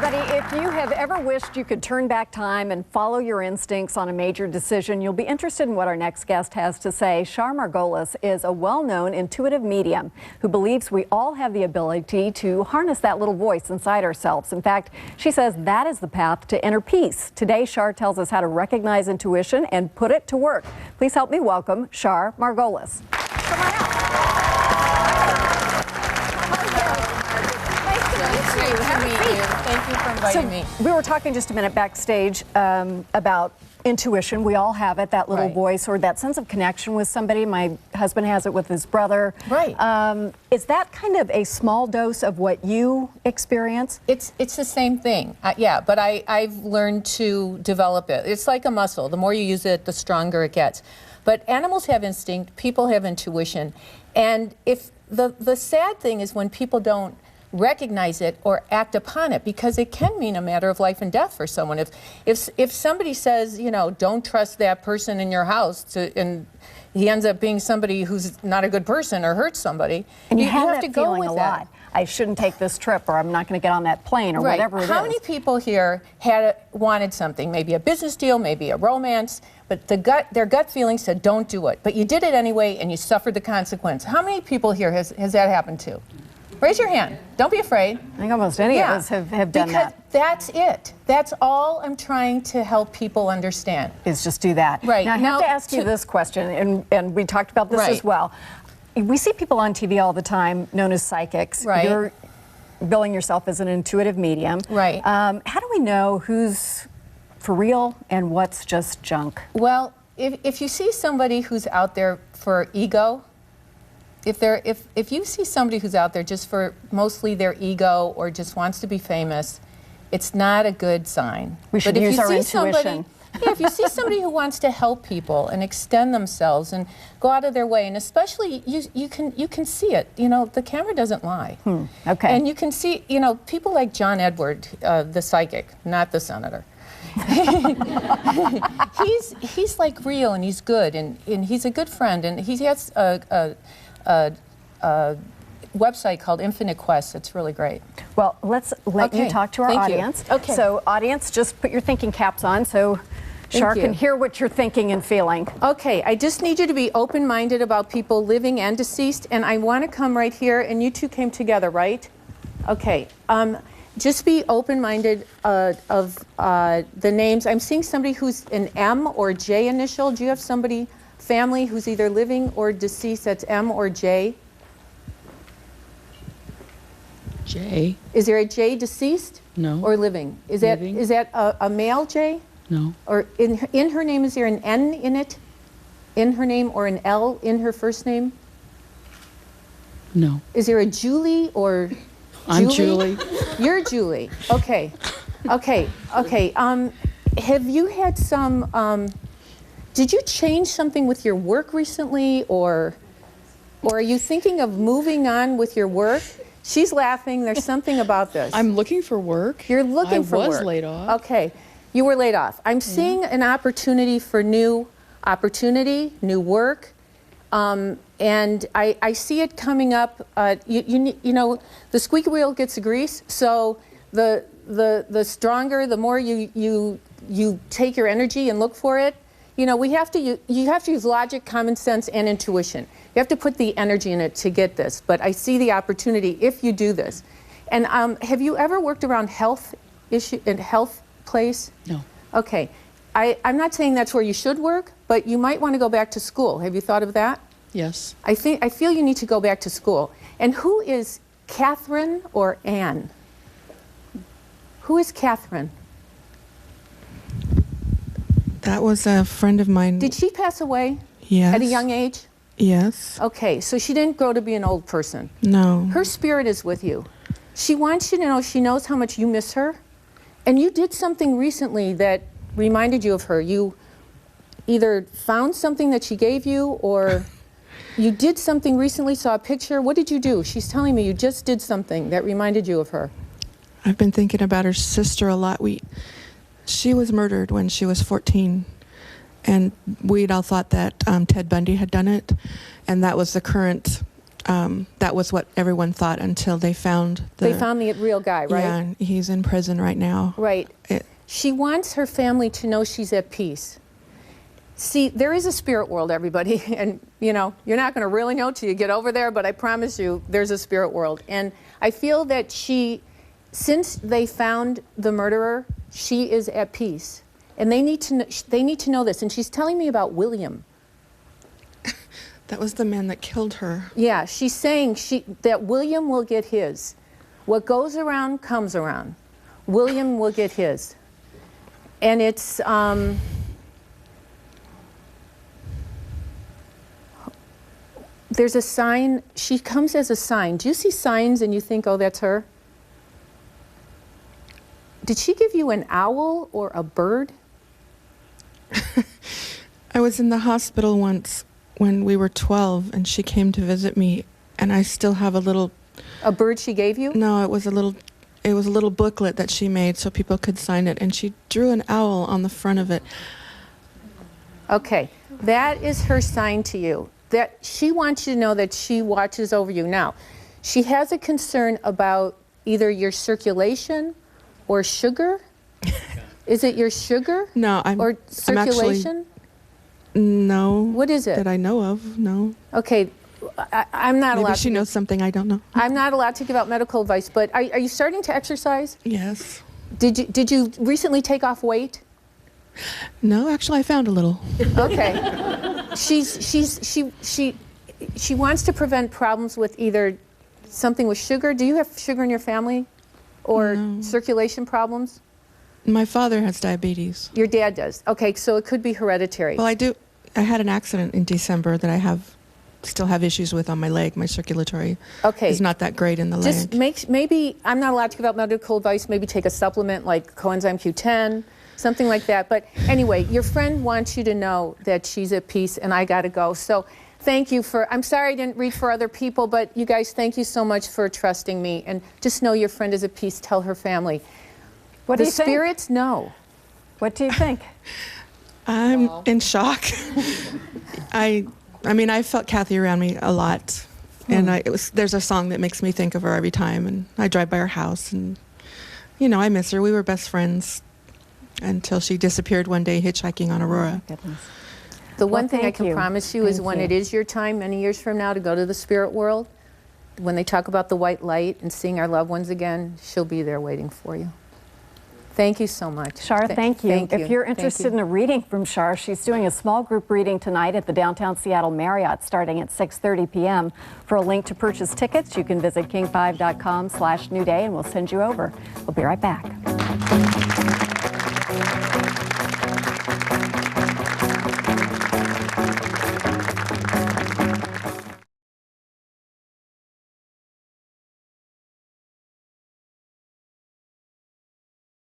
everybody. If you have ever wished you could turn back time and follow your instincts on a major decision, you'll be interested in what our next guest has to say. Char Margolis is a well-known intuitive medium who believes we all have the ability to harness that little voice inside ourselves. In fact, she says that is the path to inner peace. Today, Char tells us how to recognize intuition and put it to work. Please help me welcome Char Margolis. Come on out. Thank you for inviting me. We were talking just a minute backstage about intuition. We all have it, that little voice or that sense of connection with somebody. My husband has it with his brother. Right. Is that kind of a small dose of what you experience? It's the same thing. Yeah, but I've learned to develop it. It's like a muscle. The more you use it, the stronger it gets. But animals have instinct, people have intuition. And if the sad thing is when people don't recognize it or act upon it, because it can mean a matter of life and death for someone. If somebody says, you know, don't trust that person in your house, and he ends up being somebody who's not a good person or hurts somebody, and you have to that go feeling with a that. lot. I shouldn't take this trip, or I'm not going to get on that plane, or whatever it is. How many people here wanted something, maybe a business deal, maybe a romance, but their gut feeling said don't do it, but you did it anyway and you suffered the consequence? How many people here has that happened to? Raise your hand. Don't be afraid. I think almost any of us have done that. Because that's it. That's all I'm trying to help people understand. Is just do that. Right. Now, I have to ask you this question, and we talked about this as well. We see people on TV all the time known as psychics. Right. You're billing yourself as an intuitive medium. Right. How do we know who's for real and what's just junk? Well, if you see somebody who's out there for ego, if you see somebody who's out there just for mostly their ego or just wants to be famous, it's not a good sign. We should use our intuition. If you see somebody who wants to help people and extend themselves and go out of their way, and especially you can see it. You know, the camera doesn't lie. Okay. And you can see, you know, people like John Edward, the psychic, not the senator. he's like real, and he's good, and he's a good friend, and he has a website called Infinite Quest. It's really great. Well, let's let you talk to our audience. Okay. So, audience, just put your thinking caps on so Char can hear what you're thinking and feeling. Okay, I just need you to be open-minded about people living and deceased, and I want to come right here, and you two came together, right? Okay. Just be open-minded of the names. I'm seeing somebody who's an M or J initial. Do you have somebody, family, who's either living or deceased that's M or J? J. Is there a J deceased? No. Or living? Is that a male J? No. Or in her name, is there an N in it? In her name, or an L in her first name? No. Is there a Julie or I'm Julie. You're Julie. Okay. Okay. Okay. Have you had some? Did you change something with your work recently, or are you thinking of moving on with your work? She's laughing. There's something about this. I'm looking for work. You're looking for work. I was laid off. Okay. You were laid off. I'm seeing an opportunity for new work. And I see it coming up. You know, the squeaky wheel gets the grease. So the stronger, the more you take your energy and look for it. You know, you have to use logic, common sense, and intuition. You have to put the energy in it to get this. But I see the opportunity if you do this. And have you ever worked around health place? No. Okay. I'm not saying that's where you should work, but you might want to go back to school. Have you thought of that? Yes. I feel you need to go back to school. And who is Catherine or Anne? Who is Catherine? That was a friend of mine. Did she pass away? Yes. At a young age? Yes. Okay, so she didn't grow to be an old person. No. Her spirit is with you. She wants you to know she knows how much you miss her. And you did something recently that reminded you of her. You either found something that she gave you, or you did something recently, saw a picture. What did you do? She's telling me you just did something that reminded you of her. I've been thinking about her sister a lot. She was murdered when she was 14, and we'd all thought that Ted Bundy had done it, and that was the current that was what everyone thought until they found They found the real guy, right? Yeah, and he's in prison right now. Right. It- She wants her family to know she's at peace. See, there is a spirit world, everybody, and you know, you're not going to really know till you get over there, but I promise you there's a spirit world. And I feel that since they found the murderer, she is at peace. And they need to know this. And she's telling me about William. That was the man that killed her. Yeah, she's saying that William will get his. What goes around comes around. William will get his. And it's there's a sign. She comes as a sign. Do you see signs and you think, oh, that's her? Did she give you an owl or a bird? I was in the hospital once when we were 12, and she came to visit me, and I still have a little... A bird she gave you? No, it was a little booklet that she made so people could sign it, and she drew an owl on the front of it. Okay, that is her sign to you. That she wants you to know that she watches over you. Now, she has a concern about either your circulation or sugar. Is it your sugar? No, or circulation? No. What is it? That I know of, no. Okay, I'm not allowed. Maybe she knows something I don't know. I'm not allowed to give out medical advice, but are you starting to exercise? Yes. Did you recently take off weight? No, actually, I found a little. Okay. She wants to prevent problems with either something with sugar. Do you have sugar in your family, or circulation problems? My father has diabetes. Your dad does. Okay, so it could be hereditary. Well, I do. I had an accident in December that I still have issues with on my leg. My circulatory is not that great in the leg. Maybe, I'm not allowed to give out medical advice, maybe take a supplement like coenzyme Q10, something like that. But anyway, your friend wants you to know that she's at peace, and I got to go. So thank you I'm sorry I didn't read for other people, but you guys, thank you so much for trusting me. And just know your friend is at peace. Tell her family. What do you think? The spirits know. What do you think? I'm in shock. I mean, I felt Kathy around me a lot, and there's a song that makes me think of her every time, and I drive by her house, and you know, I miss her. We were best friends until she disappeared one day hitchhiking on Aurora. Oh, goodness. The one Well, thing I thank can you. promise you is Thank when you. it is your time, many years from now, to go to the spirit world, when they talk about the white light and seeing our loved ones again, she'll be there waiting for you. Thank you so much. Char, thank you. If you're Thank interested you. in a reading from Char, she's doing a small group reading tonight at the downtown Seattle Marriott starting at 6:30 p.m. For a link to purchase tickets, you can visit king5.com/newday and we'll send you over. We'll be right back.